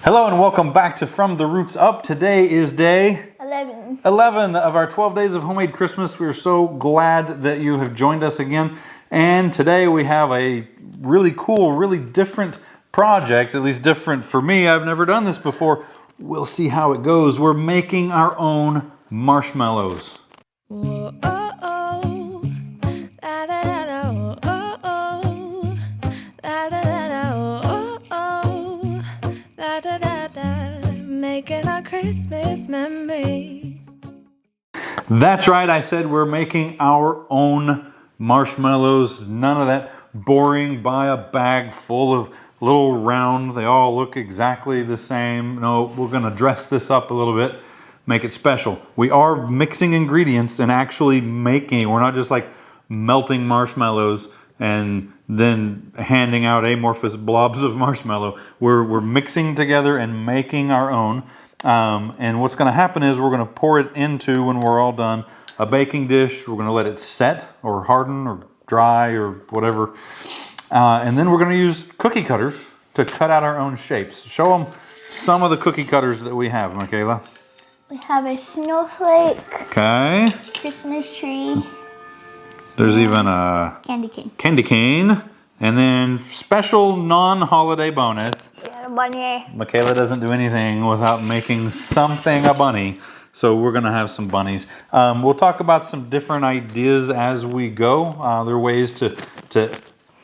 Hello and welcome back to From the Roots Up. Today is day 11 of our 12 days of homemade Christmas. We're so glad that you have joined us again. And today we have a really cool, really different project, at least different for me. I've never done this before. We'll see how it goes. We're making our own marshmallows. Whoa, oh, oh. La, da, da, da, oh, oh, oh. La, da, da, da, oh, oh. La, da, da, da. Making our Christmas memories. That's right, I said we're making our own marshmallows. None of that boring, buy a bag full of little round, they all look exactly the same. No, we're gonna dress this up a little bit, make it special. We are mixing ingredients and actually making, we're not just like melting marshmallows and then handing out amorphous blobs of marshmallow. We're mixing together and making our own. And what's gonna happen is we're gonna pour it into, when we're all done, a baking dish. We're gonna let it set or harden or dry or whatever. And then we're gonna use cookie cutters to cut out our own shapes. Show them some of the cookie cutters that we have, Michaela. We have a snowflake, Okay. Christmas tree, There's even a candy cane, and then special non-holiday bonus. we got a bunny. Michaela doesn't do anything without making something a bunny. So we're gonna have some bunnies. We'll talk about some different ideas as we go. There are ways to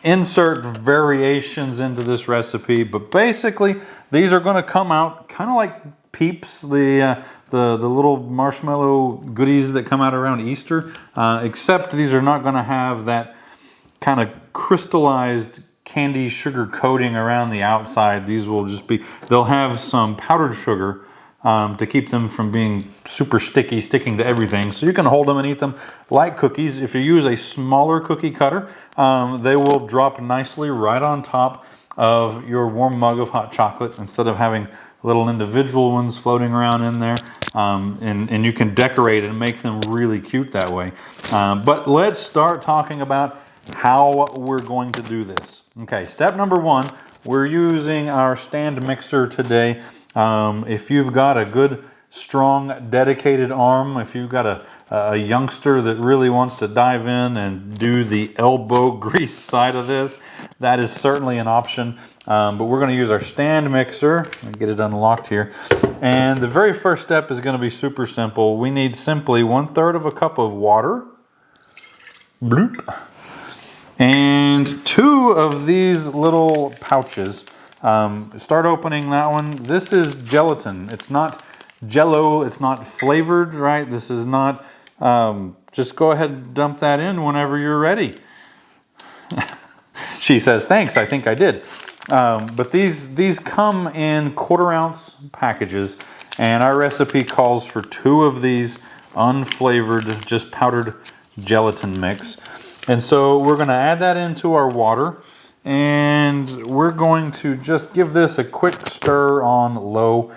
insert variations into this recipe, but basically these are gonna come out kind of like Peeps, the little marshmallow goodies that come out around Easter, except these are not gonna have that kind of crystallized candy sugar coating around the outside. These will just be, they'll have some powdered sugar to keep them from being super sticky, sticking to everything. So you can hold them and eat them like cookies. If you use a smaller cookie cutter, they will drop nicely right on top of your warm mug of hot chocolate instead of having little individual ones floating around in there. And you can decorate and make them really cute that way. But let's start talking about how we're going to do this. Okay, step number one, we're using our stand mixer today. If you've got a good, strong, dedicated arm, if you've got a youngster that really wants to dive in and do the elbow grease side of this, that is certainly an option. But we're going to use our stand mixer. Let me get it unlocked here. And the very first step is going to be super simple. We need simply 1/3 of a cup of water. Bloop. And 2 of these little pouches. Start opening that one. This is gelatin. It's not Jello. It's not flavored, right? This is not, just go ahead and dump that in whenever you're ready. She says, thanks, I think I did. But these come in 1/4 ounce packages, and our recipe calls for 2 of these unflavored, just powdered gelatin mix. And so we're gonna add that into our water, and we're going to just give this a quick stir on low,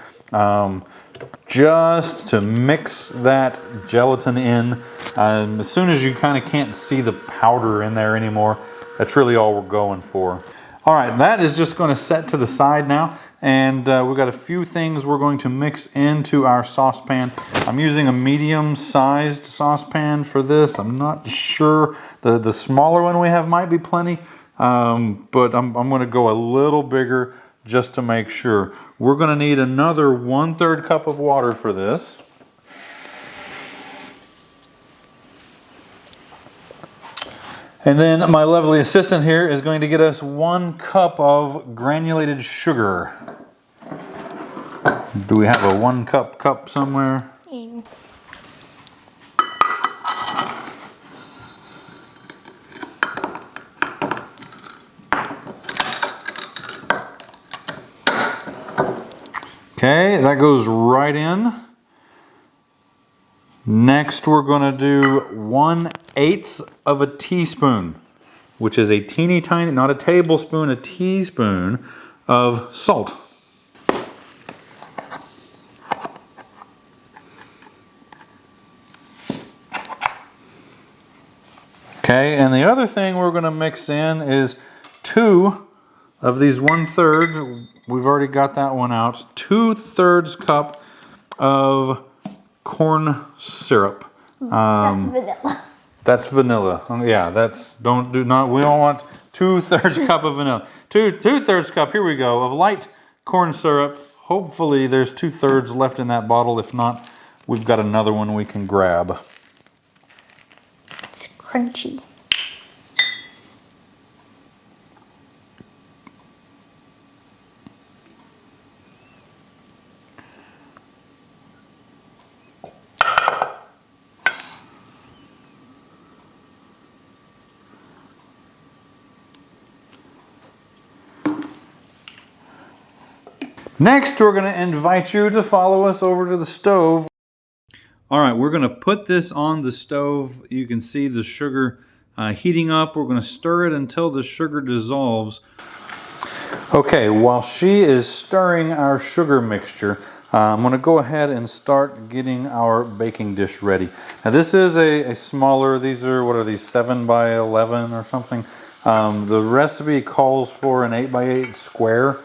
just to mix that gelatin in. As soon as you kind of can't see the powder in there anymore, that's really all we're going for. All right, that is just going to set to the side now, and we've got a few things we're going to mix into our saucepan. I'm using a medium-sized saucepan for this. I'm not sure. The smaller one we have might be plenty, but I'm going to go a little bigger just to make sure. We're going to need another 1/3 cup of water for this. And then my lovely assistant here is going to get us 1 cup of granulated sugar. Do we have a 1 cup somewhere? Yeah. Okay, that goes right in. Next, we're going to do 1/8 of a teaspoon, which is a teeny tiny, not a tablespoon, a teaspoon of salt. Okay, and the other thing we're going to mix in is 2 of these 1/3 we've already got that one out. 2/3 cup of corn syrup. That's vanilla. That's vanilla. Yeah, we don't want 2/3 cup of vanilla. 2/3 cup, here we go, of light corn syrup. Hopefully there's 2/3 left in that bottle. If not, we've got another one we can grab. It's crunchy. Next, we're going to invite you to follow us over to the stove. All right, we're going to put this on the stove. You can see the sugar heating up. We're going to stir it until the sugar dissolves. Okay, while she is stirring our sugar mixture, I'm going to go ahead and start getting our baking dish ready. Now this is a smaller, these are, what are these, 7 by 11 or something. The recipe calls for an 8 by 8 square.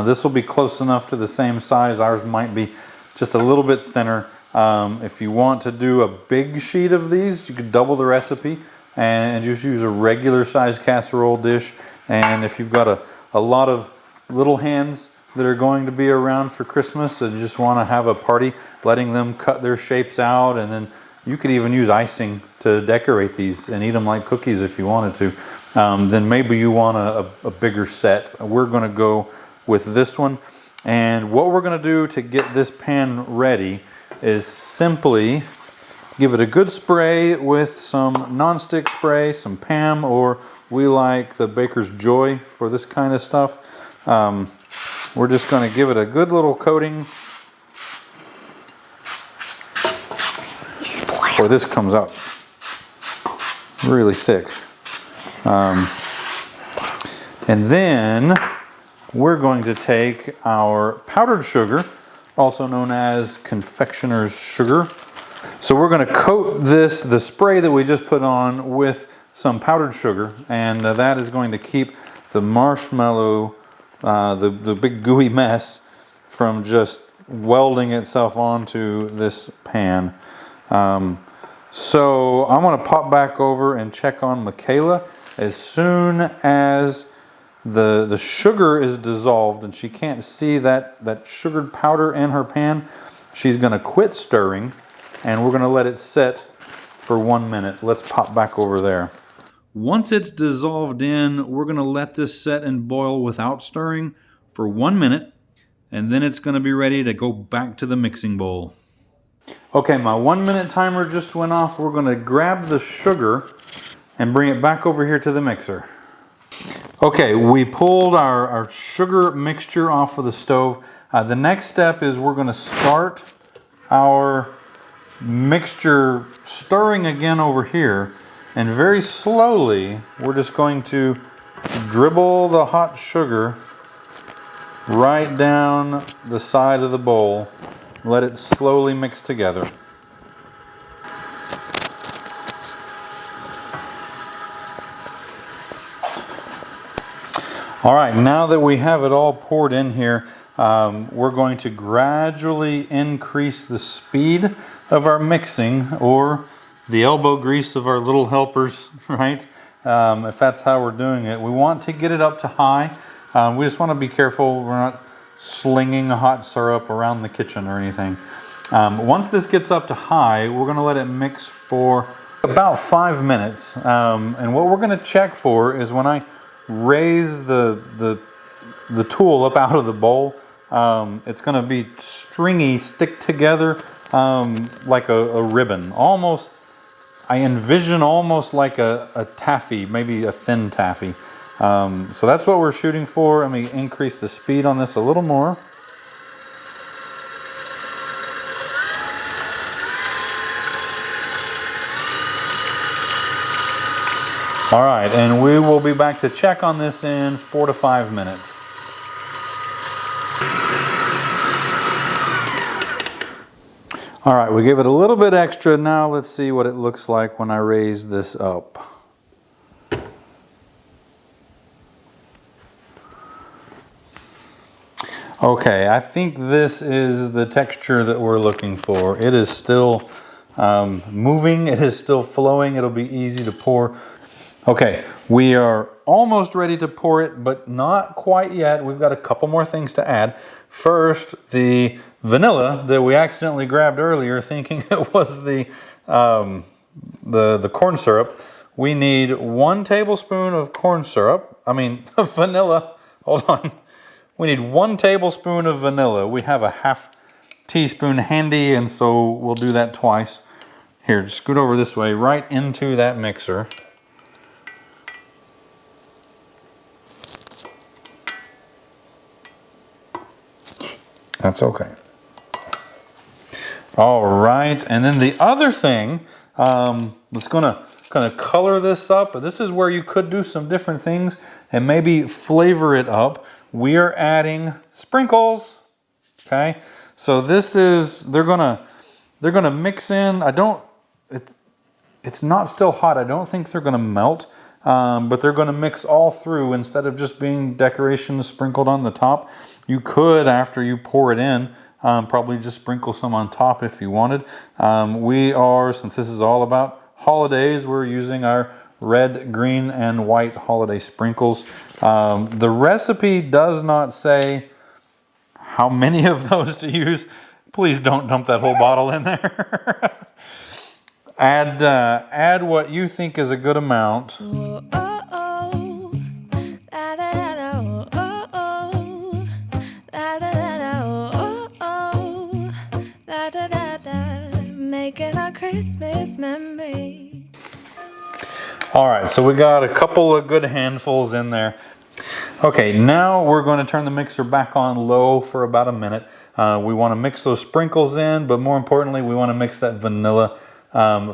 This will be close enough to the same size. Ours might be just a little bit thinner. If you want to do a big sheet of these, you could double the recipe and just use a regular size casserole dish. And if you've got a lot of little hands that are going to be around for Christmas and you just want to have a party, letting them cut their shapes out, and then you could even use icing to decorate these and eat them like cookies if you wanted to, then maybe you want a bigger set. We're going to go with this one. And what we're going to do to get this pan ready is simply give it a good spray with some nonstick spray, some Pam, or we like the Baker's Joy for this kind of stuff. We're just going to give it a good little coating. Boy, this comes out really thick. And then we're going to take our powdered sugar, also known as confectioner's sugar. So we're going to coat the spray that we just put on, with some powdered sugar, and that is going to keep the marshmallow, the big gooey mess, from just welding itself onto this pan. So I'm going to pop back over and check on Michaela. As soon as the sugar is dissolved and she can't see that sugared powder in her pan, she's going to quit stirring, and we're going to let it set for 1 minute. Let's pop back over there. Once it's dissolved in, we're going to let this set and boil without stirring for 1 minute, and then it's going to be ready to go back to the mixing bowl. Okay, my 1 minute timer just went off. We're going to grab the sugar and bring it back over here to the mixer. Okay, we pulled our sugar mixture off of the stove. The next step is we're going to start our mixture stirring again over here, and very slowly we're just going to dribble the hot sugar right down the side of the bowl. Let it slowly mix together. All right, now that we have it all poured in here, we're going to gradually increase the speed of our mixing, or the elbow grease of our little helpers, right? If that's how we're doing it. We want to get it up to high. We just want to be careful we're not slinging hot syrup around the kitchen or anything. Once this gets up to high, we're going to let it mix for about 5 minutes. And what we're going to check for is when I raise the tool up out of the bowl, it's going to be stringy, stick together like a ribbon. Almost, I envision almost like a taffy, maybe a thin taffy. So that's what we're shooting for. Let me increase the speed on this a little more. All right, and we will be back to check on this in 4 to 5 minutes. All right, we give it a little bit extra. Now let's see what it looks like when I raise this up. Okay, I think this is the texture that we're looking for. It is still moving, it is still flowing, it'll be easy to pour. Okay, we are almost ready to pour it, but not quite yet. We've got a couple more things to add. First, the vanilla that we accidentally grabbed earlier thinking it was the corn syrup. We need 1 tablespoon of corn syrup. I mean, vanilla. Hold on. We need 1 tablespoon of vanilla. We have a half teaspoon handy, and so we'll do that twice. Here, just scoot over this way, right into that mixer. That's okay. All right, and then the other thing, that's gonna color this up. This is where you could do some different things and maybe flavor it up. We are adding sprinkles. Okay, so this is they're gonna mix in. It's not still hot. I don't think they're gonna melt, but they're gonna mix all through instead of just being decorations sprinkled on the top. You could, after you pour it in, probably just sprinkle some on top if you wanted. Since this is all about holidays, we're using our red, green, and white holiday sprinkles. The recipe does not say how many of those to use. Please don't dump that whole bottle in there. Add what you think is a good amount. Oh, oh, oh. La, da, da, da, oh, oh, oh. La, da, da, da, oh, oh, oh. La, da, da, da. Making our Christmas memory. All right, so we got a couple of good handfuls in there. Okay, now we're going to turn the mixer back on low for about a minute. We want to mix those sprinkles in, but more importantly, we want to mix that vanilla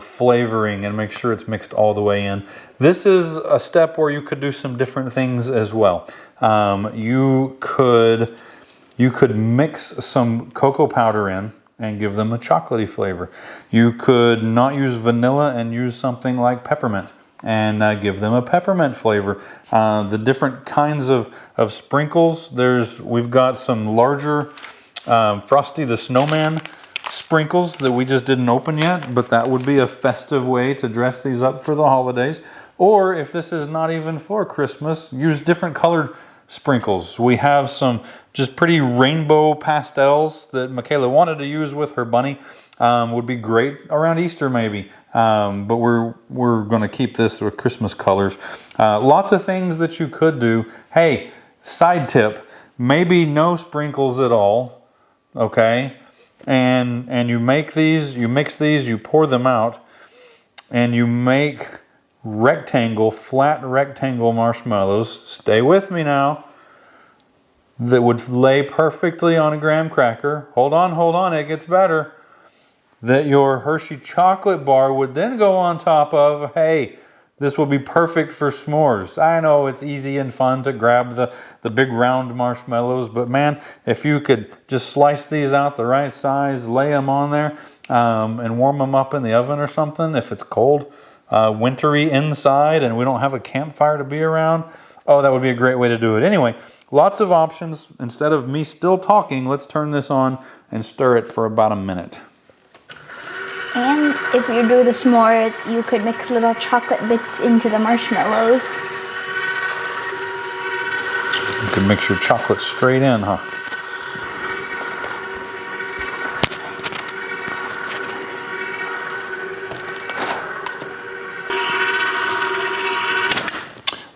flavoring and make sure it's mixed all the way in. This is a step where you could do some different things as well. You could mix some cocoa powder in and give them a chocolatey flavor. You could not use vanilla and use something like peppermint and give them a peppermint flavor. The different kinds of sprinkles, we've got some larger Frosty the Snowman sprinkles that we just didn't open yet, but that would be a festive way to dress these up for the holidays. Or if this is not even for Christmas, use different colored sprinkles. We have some just pretty rainbow pastels that Michaela wanted to use with her bunny. Would be great around Easter maybe, but we're going to keep this with Christmas colors. Lots of things that you could do. Hey, side tip, maybe no sprinkles at all, okay? And you make these, you mix these, you pour them out, and you make flat rectangle marshmallows. Stay with me now. That would lay perfectly on a graham cracker. Hold on, it gets better. That your Hershey chocolate bar would then go on top of. Hey, this will be perfect for s'mores. I know it's easy and fun to grab the big round marshmallows, but man, if you could just slice these out the right size, lay them on there, and warm them up in the oven or something if it's cold, wintry inside, and we don't have a campfire to be around, oh, that would be a great way to do it. Anyway, lots of options. Instead of me still talking, let's turn this on and stir it for about a minute. And if you do the s'mores, you could mix little chocolate bits into the marshmallows. You can mix your chocolate straight in, huh?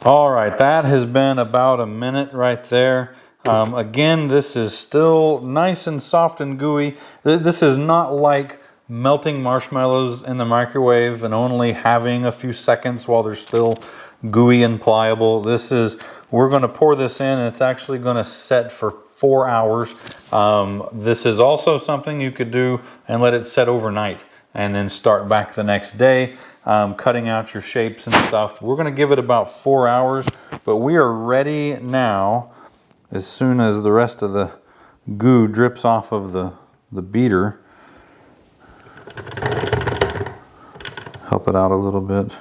All right, that has been about a minute right there. Again, this is still nice and soft and gooey. This is not like melting marshmallows in the microwave and only having a few seconds while they're still gooey and pliable. We're going to pour this in, and it's actually going to set for 4 hours. This is also something you could do and let it set overnight and then start back the next day, cutting out your shapes and stuff. We're going to give it about 4 hours, but we are ready now. As soon as the rest of the goo drips off of the beater, help it out a little bit.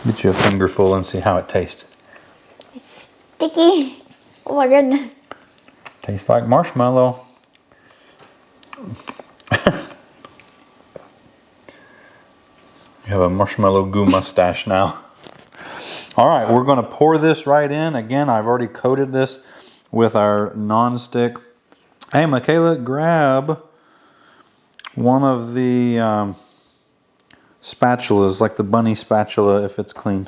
Get you a fingerful and see how it tastes. It's sticky. Oh my goodness. Tastes like marshmallow. You have a marshmallow goo mustache now. All right, we're going to pour this right in. Again, I've already coated this with our non-stick. Hey, Michaela, grab one of the spatulas, like the bunny spatula, if it's clean.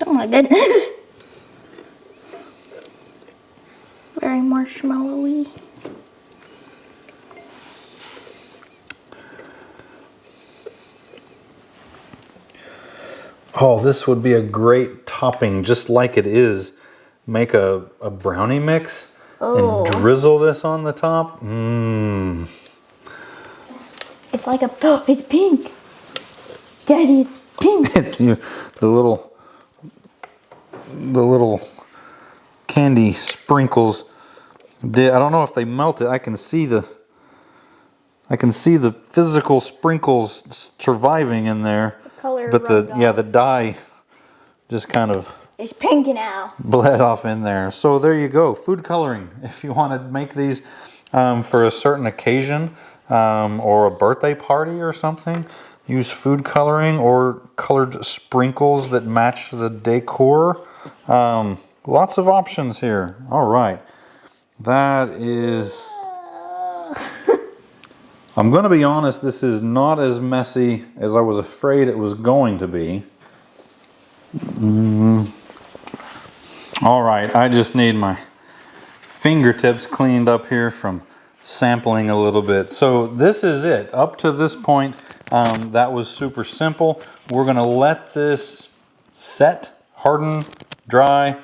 Oh my goodness. Very marshmallowy. Oh, this would be a great topping, just like it is. Make a brownie mix and drizzle this on the top. Mmm. It's like oh, it's pink. Daddy, it's pink. It's the little candy sprinkles. I don't know if they melted. I can see the physical sprinkles surviving in there. Color But the dye just kind of it's pink now. bled off in there. So there you go, food coloring. If you want to make these for a certain occasion or a birthday party or something, use food coloring or colored sprinkles that match the decor. Lots of options here. All right, that is... I'm going to be honest, this is not as messy as I was afraid it was going to be. All right, I just need my fingertips cleaned up here from sampling a little bit. So this is it. Up to this point, that was super simple. We're going to let this set, harden, dry,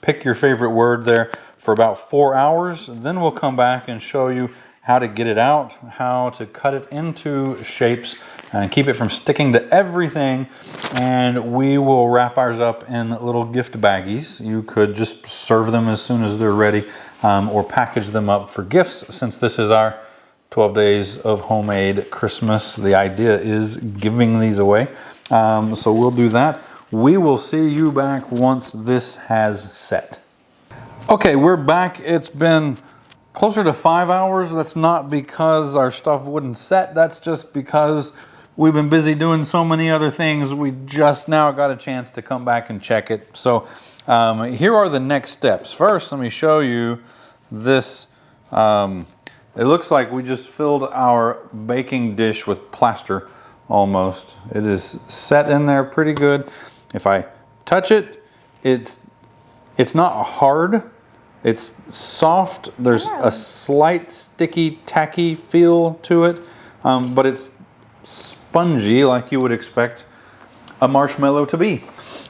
pick your favorite word there, for about 4 hours. Then we'll come back and show you how to get it out, how to cut it into shapes and keep it from sticking to everything. And we will wrap ours up in little gift baggies. You could just serve them as soon as they're ready, or package them up for gifts. Since this is our 12 days of homemade Christmas, the idea is giving these away. So we'll do that. We will see you back once this has set. Okay, we're back. It's been closer to 5 hours. That's not because our stuff wouldn't set. That's just because we've been busy doing so many other things. We just now got a chance to come back and check it. So here are the next steps. First, let me show you this. It looks like we just filled our baking dish with plaster almost. It is set in there pretty good. If I touch it, it's not hard. It's soft. There's a slight sticky, tacky feel to it, but it's spongy like you would expect a marshmallow to be.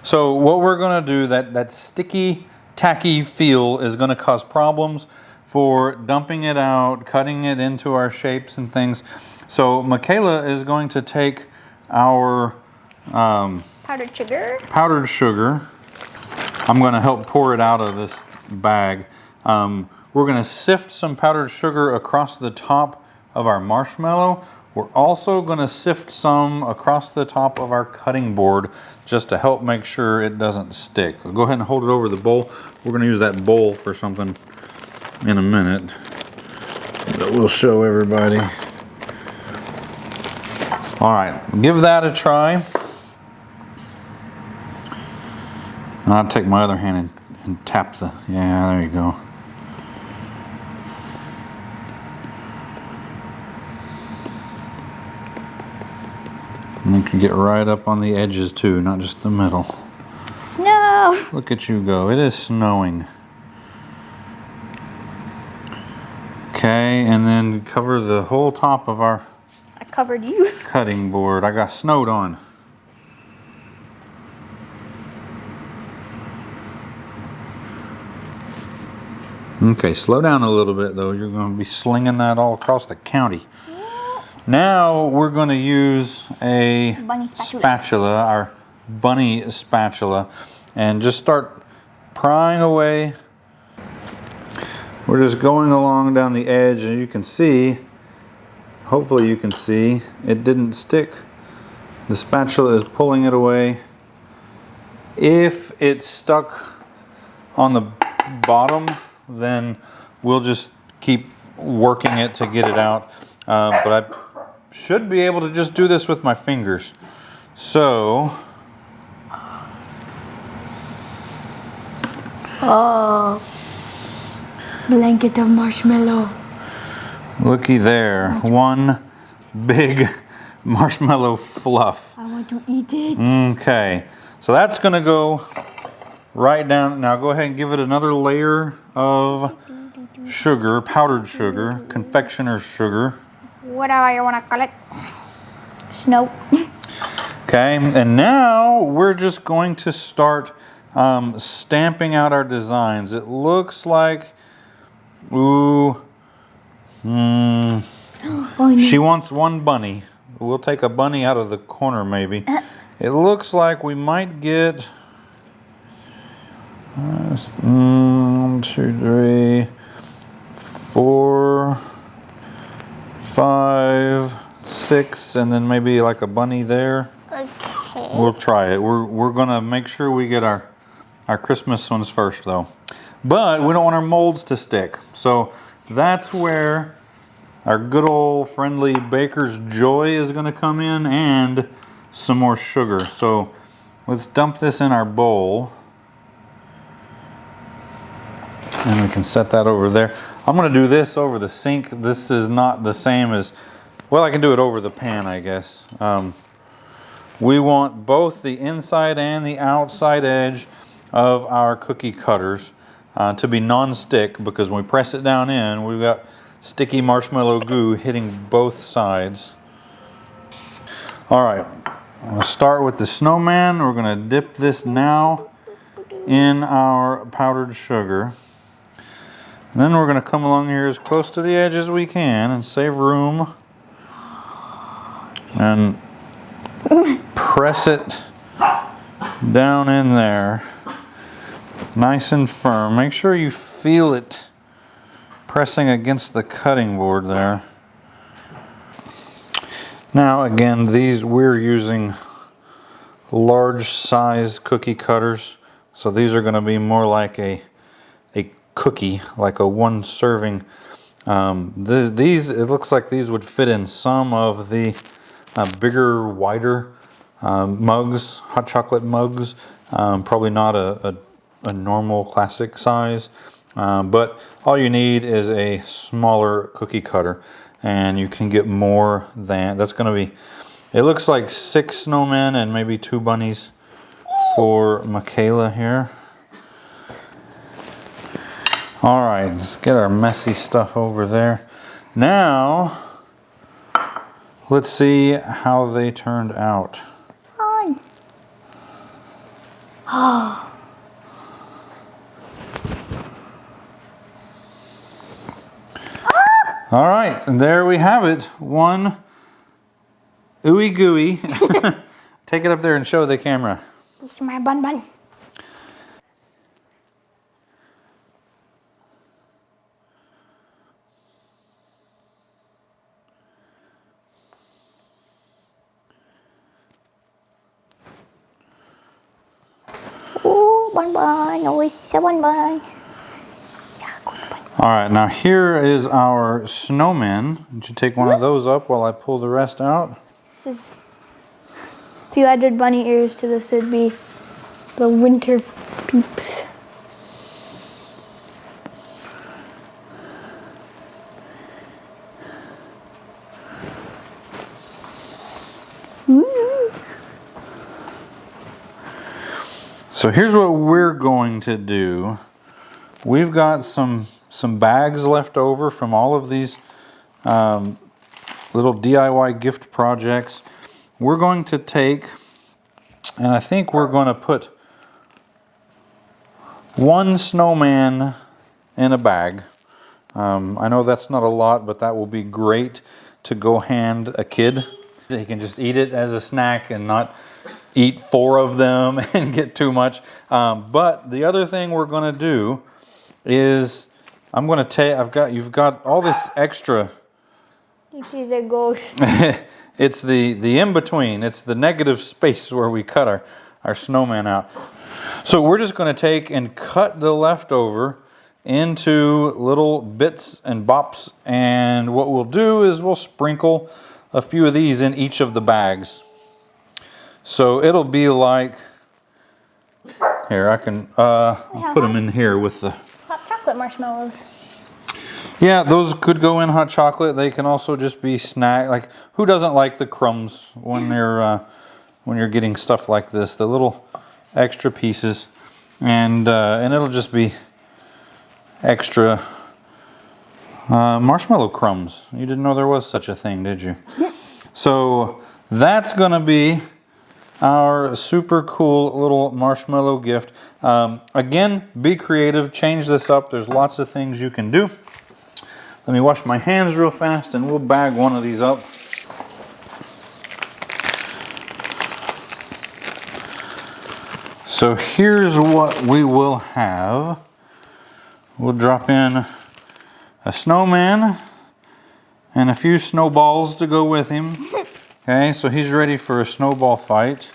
So what we're going to do, that sticky, tacky feel is going to cause problems for dumping it out, cutting it into our shapes and things. So Michaela is going to take our Powdered sugar. Powdered sugar. I'm going to help pour it out of this bag. We're going to sift some powdered sugar across the top of our marshmallow. We're also going to sift some across the top of our cutting board just to help make sure it doesn't stick. So go ahead and hold it over the bowl. We're going to use that bowl for something in a minute that we'll show everybody. All right, give that a try. And I'll take my other hand and tap the, yeah, there you go. And you can get right up on the edges too, not just the middle. Snow! Look at you go, it is snowing. Okay, and then cover the whole top of our I covered you. cutting board. I got snowed on. Okay, slow down a little bit though. You're going to be slinging that all across the county. Now we're going to use a spatula, our bunny spatula, and just start prying away. We're just going along down the edge, and you can see hopefully you can see it didn't stick. The spatula is pulling it away. If it's stuck on the bottom, then we'll just keep working it to get it out. But I should be able to just do this with my fingers. So, oh, blanket of marshmallow. looky there, one big marshmallow fluff. I want to eat it. Okay, so that's gonna go right down. Now go ahead and give it another layer of sugar, powdered sugar, confectioner's sugar. Whatever you want to call it. Snow. Okay, and now we're just going to start stamping out our designs. It looks like, ooh, Oh, no. she wants one bunny. We'll take a bunny out of the corner maybe. It looks like we might get 1, 2, 3, 4, 5, 6, and then maybe like a bunny there. Okay. We'll try it. We're gonna make sure we get our Christmas ones first though. But we don't want our molds to stick. So that's where our good old friendly baker's joy is gonna come in, and some more sugar. So let's dump this in our bowl. And we can set that over there. I'm gonna do this over the sink. This is not the same as, well, I can do it over the pan, I guess. We want both the inside and the outside edge of our cookie cutters to be non-stick, because when we press it down in, we've got sticky marshmallow goo hitting both sides. All right, I'm gonna start with the snowman. We're gonna dip this now in our powdered sugar. And then we're going to come along here as close to the edge as we can and save room. And press it down in there. Nice and firm. Make sure you feel it pressing against the cutting board there. Now again, these we're using large size cookie cutters. So these are going to be more like a cookie, like a one serving. These, it looks like these would fit in some of the bigger, wider mugs, hot chocolate mugs. Probably not a normal classic size, but all you need is a smaller cookie cutter, and you can get more than, that's going to be, it looks like 6 snowmen and maybe 2 bunnies for Michaela here. All right, let's get our messy stuff over there. Now, let's see how they turned out. Oh. Oh. All right, and there we have it. One ooey gooey. Take it up there and show the camera. This is my bun bun. Oh, bun bun. Oh, it's a bun bun. All right, now here is our snowman. Would you take one of those up while I pull the rest out? This is, if you added bunny ears to this, it'd be the winter peeps. So here's what we're going to do. We've got some bags left over from all of these little DIY gift projects. We're going to take, and I think we're going to put one snowman in a bag. I know that's not a lot, but that will be great to go hand a kid. He can just eat it as a snack and not eat 4 of them and get too much. But the other thing we're going to do is I'm going to take, you've got all this extra It is a ghost. It's the in-between. It's the negative space where we cut our snowman out. So we're just going to take and cut the leftover into little bits and bops. And what we'll do is we'll sprinkle a few of these in each of the bags. So it'll be like, here, I can put them in here with the Hot chocolate marshmallows. Yeah, those could go in hot chocolate. They can also just be snack. Like, who doesn't like the crumbs when you're getting stuff like this? The little extra pieces, and it'll just be extra marshmallow crumbs. You didn't know there was such a thing, did you? So that's gonna be our super cool little marshmallow gift. Again, be creative. Change this up. There's lots of things you can do. Let me wash my hands real fast and we'll bag one of these up. So here's what we will have. We'll drop in a snowman and a few snowballs to go with him. Okay, so he's ready for a snowball fight.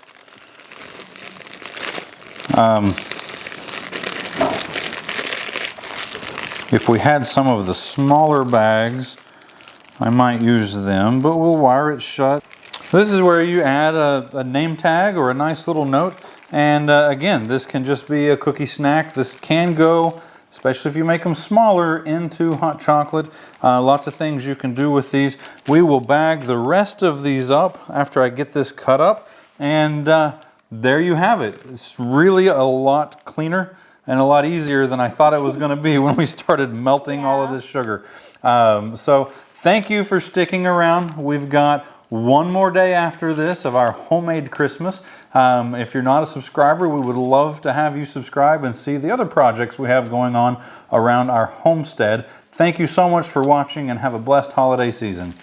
If we had some of the smaller bags, I might use them, but we'll wire it shut. This is where you add a name tag or a nice little note. And again, this can just be a cookie snack. This can go, especially if you make them smaller, into hot chocolate. Lots of things you can do with these. We will bag the rest of these up after I get this cut up. And there you have it. It's really a lot cleaner and a lot easier than I thought it was going to be when we started melting all of this sugar. So thank you for sticking around. We've got one more day after this of our homemade Christmas. If you're not a subscriber, we would love to have you subscribe and see the other projects we have going on around our homestead. Thank you so much for watching and have a blessed holiday season.